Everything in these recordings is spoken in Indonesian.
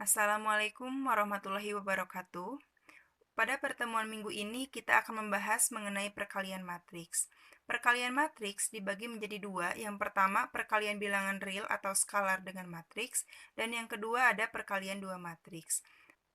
Assalamualaikum warahmatullahi wabarakatuh. Pada pertemuan minggu ini, kita akan membahas mengenai perkalian matriks. Perkalian matriks dibagi menjadi dua. Yang pertama, perkalian bilangan real atau skalar dengan matriks, dan yang kedua ada perkalian dua matriks.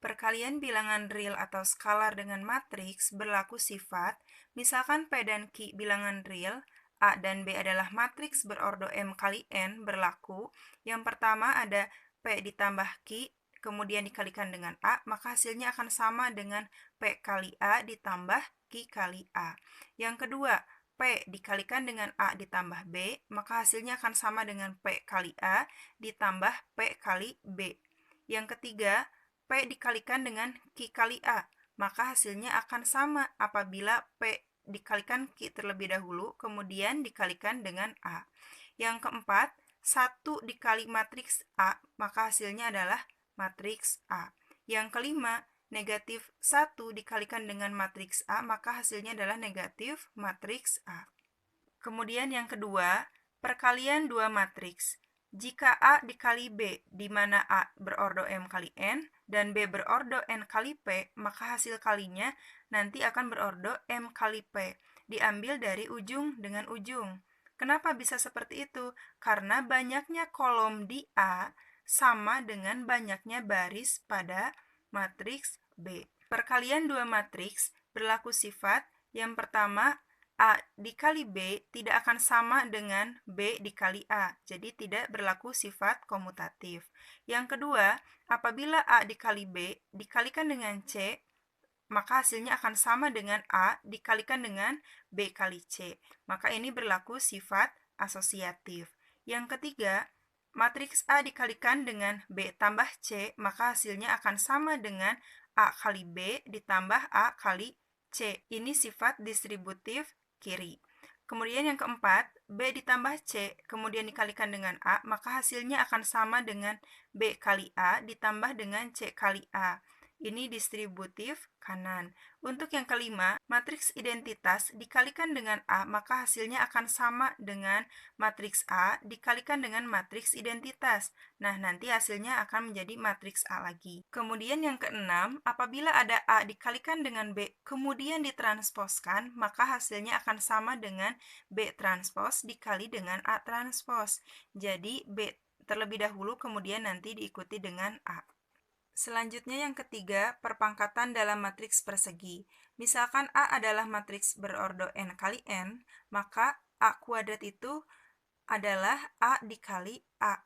Perkalian bilangan real atau skalar dengan matriks berlaku sifat, misalkan P dan Q bilangan real, A dan B adalah matriks berordo M kali N berlaku. Yang pertama ada P ditambah Q, kemudian dikalikan dengan A, maka hasilnya akan sama dengan P kali A ditambah Q kali A. Yang kedua, P dikalikan dengan A ditambah B, maka hasilnya akan sama dengan P kali A ditambah P kali B. Yang ketiga, P dikalikan dengan Q kali A, maka hasilnya akan sama apabila P dikalikan Q terlebih dahulu, kemudian dikalikan dengan A. Yang keempat, 1 dikali matriks A, maka hasilnya adalah matriks A. Yang kelima, negatif 1 dikalikan dengan matriks A, maka hasilnya adalah negatif matriks A. Kemudian yang kedua, perkalian dua matriks. Jika A dikali B, di mana A berordo M kali N, dan B berordo N kali P, maka hasil kalinya nanti akan berordo M kali P, diambil dari ujung dengan ujung. Kenapa bisa seperti itu? Karena banyaknya kolom di A sama dengan banyaknya baris pada matriks B. Perkalian dua matriks berlaku sifat, yang pertama, A dikali B tidak akan sama dengan B dikali A, jadi tidak berlaku sifat komutatif. Yang kedua, apabila A dikali B dikalikan dengan C, maka hasilnya akan sama dengan A dikalikan dengan B kali C. Maka ini berlaku sifat asosiatif. Yang ketiga, matriks A dikalikan dengan B tambah C, maka hasilnya akan sama dengan A kali B ditambah A kali C. Ini sifat distributif kiri. Kemudian yang keempat, B ditambah C, kemudian dikalikan dengan A, maka hasilnya akan sama dengan B kali A ditambah dengan C kali A. Ini distributif kanan. Untuk yang kelima, matriks identitas dikalikan dengan A, maka hasilnya akan sama dengan matriks A dikalikan dengan matriks identitas. Nah, nanti hasilnya akan menjadi matriks A lagi. Kemudian yang keenam, apabila ada A dikalikan dengan B, kemudian ditransposkan, maka hasilnya akan sama dengan B transpos dikali dengan A transpos. Jadi, B terlebih dahulu, kemudian nanti diikuti dengan A. Selanjutnya yang ketiga, perpangkatan dalam matriks persegi. Misalkan A adalah matriks berordo N kali N, maka A kuadrat itu adalah A dikali A.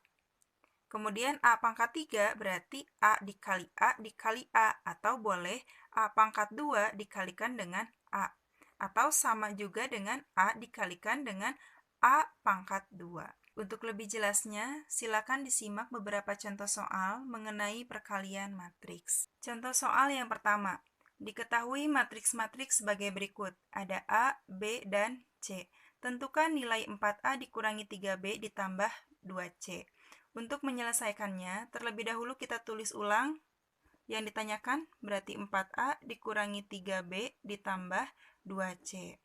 Kemudian A pangkat 3 berarti A dikali A dikali A, atau boleh A pangkat 2 dikalikan dengan A. Atau sama juga dengan A dikalikan dengan A pangkat 2. Untuk lebih jelasnya, silakan disimak beberapa contoh soal mengenai perkalian matriks. Contoh soal yang pertama, diketahui matriks-matriks sebagai berikut. Ada A, B, dan C. Tentukan nilai 4A dikurangi 3B ditambah 2C. Untuk menyelesaikannya, terlebih dahulu kita tulis ulang yang ditanyakan, berarti 4A dikurangi 3B ditambah 2C.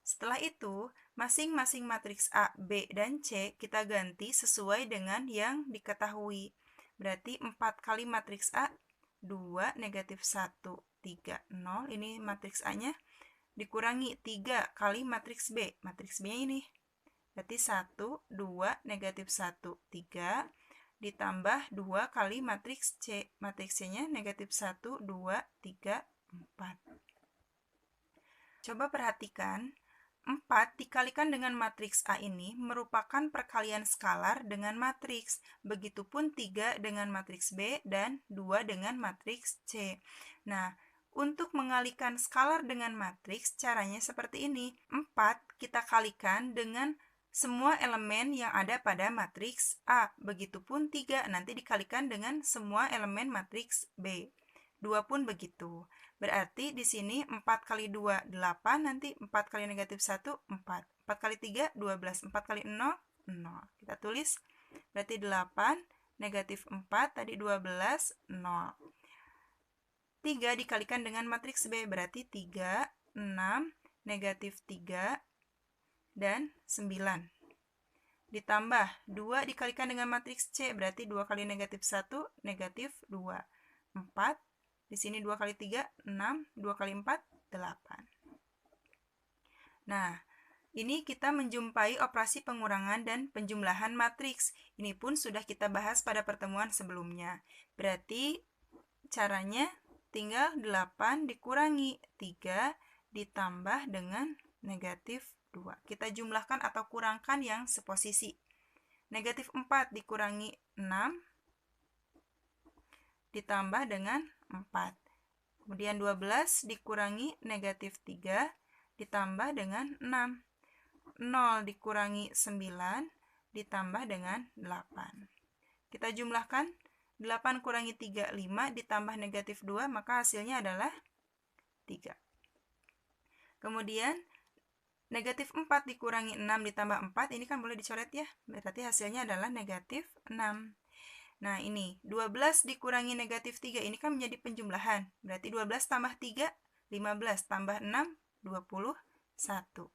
Setelah itu, masing-masing matriks A, B, dan C kita ganti sesuai dengan yang diketahui. Berarti 4 kali matriks A, 2, negatif 1, 3, 0. Ini matriks A-nya. Dikurangi 3 kali matriks B. Matriks B-nya ini. Berarti 1, 2, negatif 1, 3. Ditambah 2 kali matriks C. Matriks C-nya negatif 1, 2, 3, 4. Coba perhatikan. 4 dikalikan dengan matriks A ini merupakan perkalian skalar dengan matriks. Begitupun 3 dengan matriks B dan 2 dengan matriks C. Nah, untuk mengalikan skalar dengan matriks, caranya seperti ini. 4 kita kalikan dengan semua elemen yang ada pada matriks A. Begitupun 3 nanti dikalikan dengan semua elemen matriks B. 2 pun begitu. Berarti di sini 4 kali 2, 8, nanti 4 kali negatif 1, 4. 4 kali 3, 12. 4 kali 0, 0. Kita tulis, berarti 8, negatif 4, tadi 12, 0. 3 dikalikan dengan matriks B, berarti 3, 6, negatif 3, dan 9. ditambah 2 dikalikan dengan matriks C, berarti 2 kali negatif 1, negatif 2. 4, di sini 2 kali 3, 6, 2 kali 4, 8. Nah, ini kita menjumpai operasi pengurangan dan penjumlahan matriks. Ini pun sudah kita bahas pada pertemuan sebelumnya. Berarti caranya tinggal 8 dikurangi 3 ditambah dengan negatif 2. Kita jumlahkan atau kurangkan yang seposisi. Negatif 4 dikurangi 6 ditambah dengan 4. Kemudian 12 dikurangi negatif 3 ditambah dengan 6. 0 dikurangi 9 ditambah dengan 8. Kita jumlahkan 8 kurangi 3, 5 ditambah negatif 2, maka hasilnya adalah 3. Kemudian negatif 4 dikurangi 6 ditambah 4, ini kan boleh dicoret ya, berarti hasilnya adalah negatif 6. Nah ini, 12 dikurangi negatif 3, ini kan menjadi penjumlahan, berarti 12 tambah 3, 15 tambah 6, 21.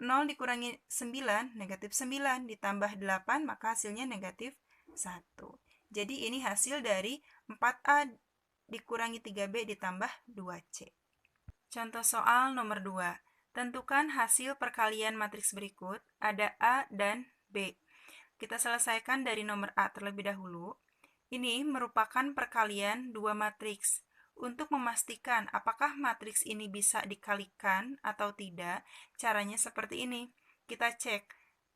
0 dikurangi 9, negatif 9, ditambah 8, maka hasilnya negatif 1. Jadi ini hasil dari 4A dikurangi 3B ditambah 2C. Contoh soal nomor 2. Tentukan hasil perkalian matriks berikut, ada A dan B. Kita selesaikan dari nomor A terlebih dahulu. Ini merupakan perkalian dua matriks. Untuk memastikan apakah matriks ini bisa dikalikan atau tidak, caranya seperti ini. Kita cek.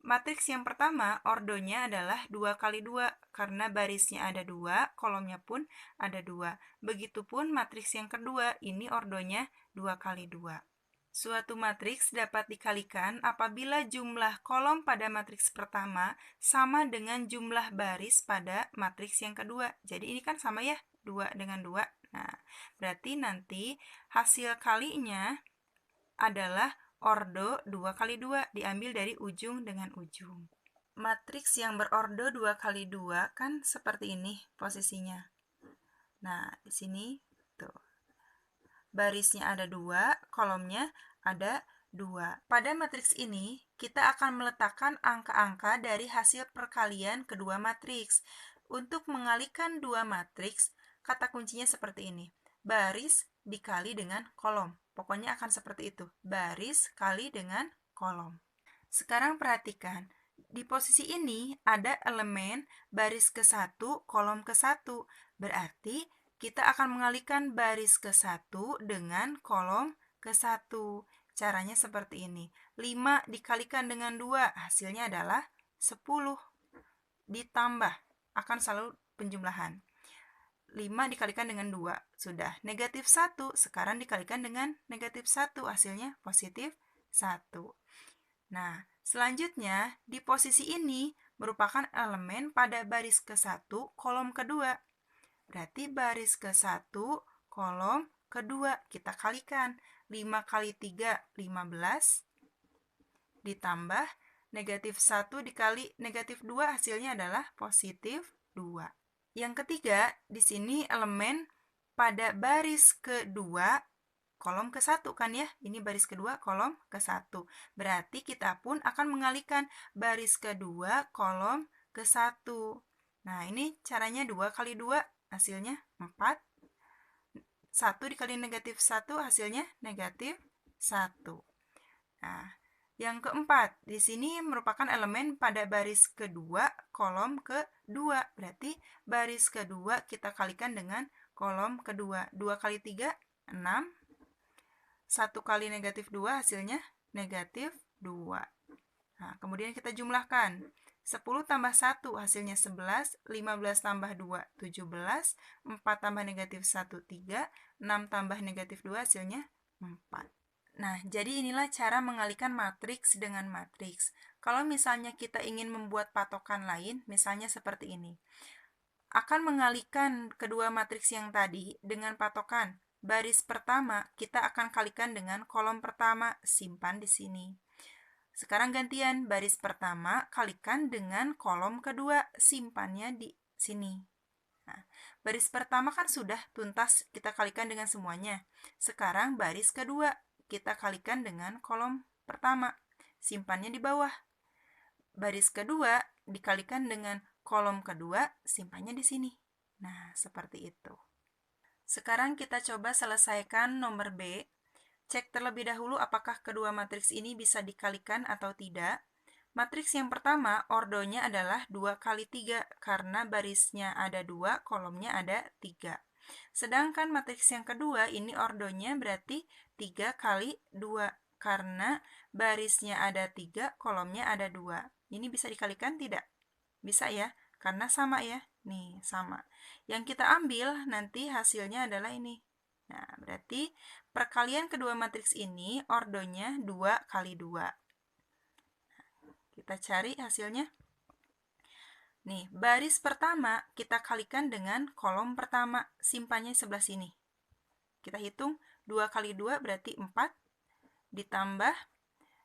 Matriks yang pertama, ordonya adalah 2 kali 2, karena barisnya ada 2, kolomnya pun ada 2. Begitupun matriks yang kedua, ini ordonya 2 kali 2. Suatu matriks dapat dikalikan apabila jumlah kolom pada matriks pertama sama dengan jumlah baris pada matriks yang kedua. Jadi ini kan sama ya, 2 dengan 2. Nah, berarti nanti hasil kalinya adalah ordo 2 kali 2, diambil dari ujung dengan ujung. Matriks yang berordo 2 kali 2 kan seperti ini posisinya. Nah, di sini tuh. Barisnya ada 2, kolomnya ada 2. Pada matriks ini, kita akan meletakkan angka-angka dari hasil perkalian kedua matriks. Untuk mengalihkan dua matriks, kata kuncinya seperti ini. Baris dikali dengan kolom. Pokoknya akan seperti itu. Baris kali dengan kolom. Sekarang perhatikan. Di posisi ini ada elemen baris ke-1, kolom ke-1. Berarti kita akan mengalihkan baris ke-1 dengan kolom ke-1. Caranya seperti ini. 5 dikalikan dengan 2, hasilnya adalah 10. Ditambah, akan selalu penjumlahan. 5 dikalikan dengan 2, sudah. Negatif 1, sekarang dikalikan dengan negatif 1, hasilnya positif 1. Nah, selanjutnya, di posisi ini merupakan elemen pada baris ke-1, kolom kedua. Berarti baris ke-1, kolom kedua, kita kalikan. 5 kali 3, 15. Ditambah negatif 1 dikali negatif 2, hasilnya adalah positif 2. Yang ketiga, di sini elemen pada baris kedua, kolom ke-1 kan ya, ini baris kedua, kolom ke-1. Berarti kita pun akan mengalihkan baris kedua, kolom ke-1. Nah, ini caranya 2 kali 2, hasilnya 4. 1 dikali negatif 1, hasilnya negatif 1. Nah, yang keempat, di sini merupakan elemen pada baris kedua, kolom kedua. Berarti baris kedua kita kalikan dengan kolom kedua. 2 kali 3, 6. 1 kali negatif 2, hasilnya negatif 2. Nah, kemudian kita jumlahkan. 10 tambah 1, hasilnya 11. 15 tambah 2, 17. 4 tambah negatif 1, 3. 6 tambah negatif 2, hasilnya 4. Nah, jadi inilah cara mengalihkan matriks dengan matriks. Kalau misalnya kita ingin membuat patokan lain, misalnya seperti ini. Akan mengalihkan kedua matriks yang tadi dengan patokan. Baris pertama kita akan kalikan dengan kolom pertama, simpan di sini. Sekarang gantian, baris pertama kalikan dengan kolom kedua, simpannya di sini. Nah, baris pertama kan sudah tuntas kita kalikan dengan semuanya. Sekarang baris kedua kita kalikan dengan kolom pertama, simpannya di bawah. baris kedua dikalikan dengan kolom kedua, simpannya di sini. Nah, seperti itu. Sekarang kita coba selesaikan nomor B. Cek terlebih dahulu apakah kedua matriks ini bisa dikalikan atau tidak. Matriks yang pertama, ordonya adalah 2 kali 3, karena barisnya ada 2, kolomnya ada 3. Sedangkan matriks yang kedua, ini ordonya berarti 3 kali 2, karena barisnya ada 3, kolomnya ada 2. Ini bisa dikalikan tidak? Bisa ya, karena sama ya. Nih, sama. Yang kita ambil nanti hasilnya adalah ini. Nah, berarti perkalian kedua matriks ini ordonya 2 kali 2. Kita cari hasilnya. Nih, baris pertama kita kalikan dengan kolom pertama, simpannya sebelah sini. Kita hitung 2 kali 2 berarti 4, ditambah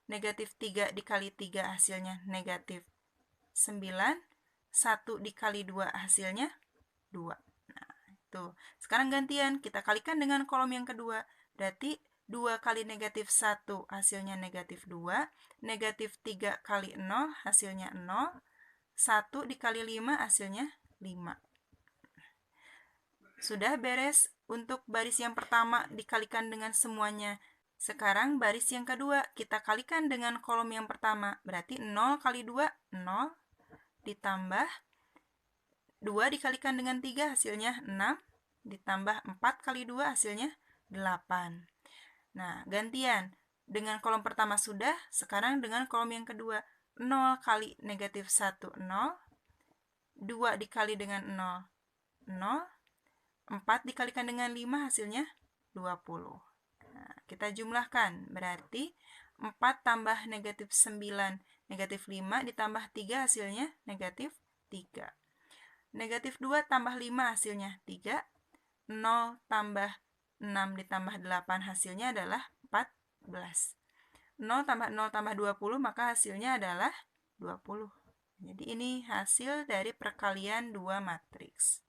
negatif 3 dikali 3 hasilnya negatif 9, 1 dikali 2 hasilnya 2. Nah, itu. Sekarang gantian, kita kalikan dengan kolom yang kedua. Berarti 2 kali negatif 1 hasilnya negatif 2. Negatif 3 kali 0 hasilnya 0. 1 dikali 5 hasilnya 5. Sudah beres untuk baris yang pertama dikalikan dengan semuanya. Sekarang baris yang kedua kita kalikan dengan kolom yang pertama. Berarti 0 kali 2, 0. Ditambah 2 dikalikan dengan 3 hasilnya 6, ditambah 4 kali 2 hasilnya 8. Nah, gantian. Dengan kolom pertama sudah, sekarang dengan kolom yang kedua. 0 kali negatif 1, 0. 2 dikali dengan 0, 0. 4 dikalikan dengan 5 hasilnya 20. Nah, kita jumlahkan. Berarti 4 tambah negatif 9, negatif 5 ditambah 3 hasilnya negatif 3. Negatif 2 tambah 5 hasilnya 3. 0 tambah 6 ditambah 8 hasilnya adalah 14. 0 tambah 0 tambah 20 maka hasilnya adalah 20. Jadi ini hasil dari perkalian dua matriks.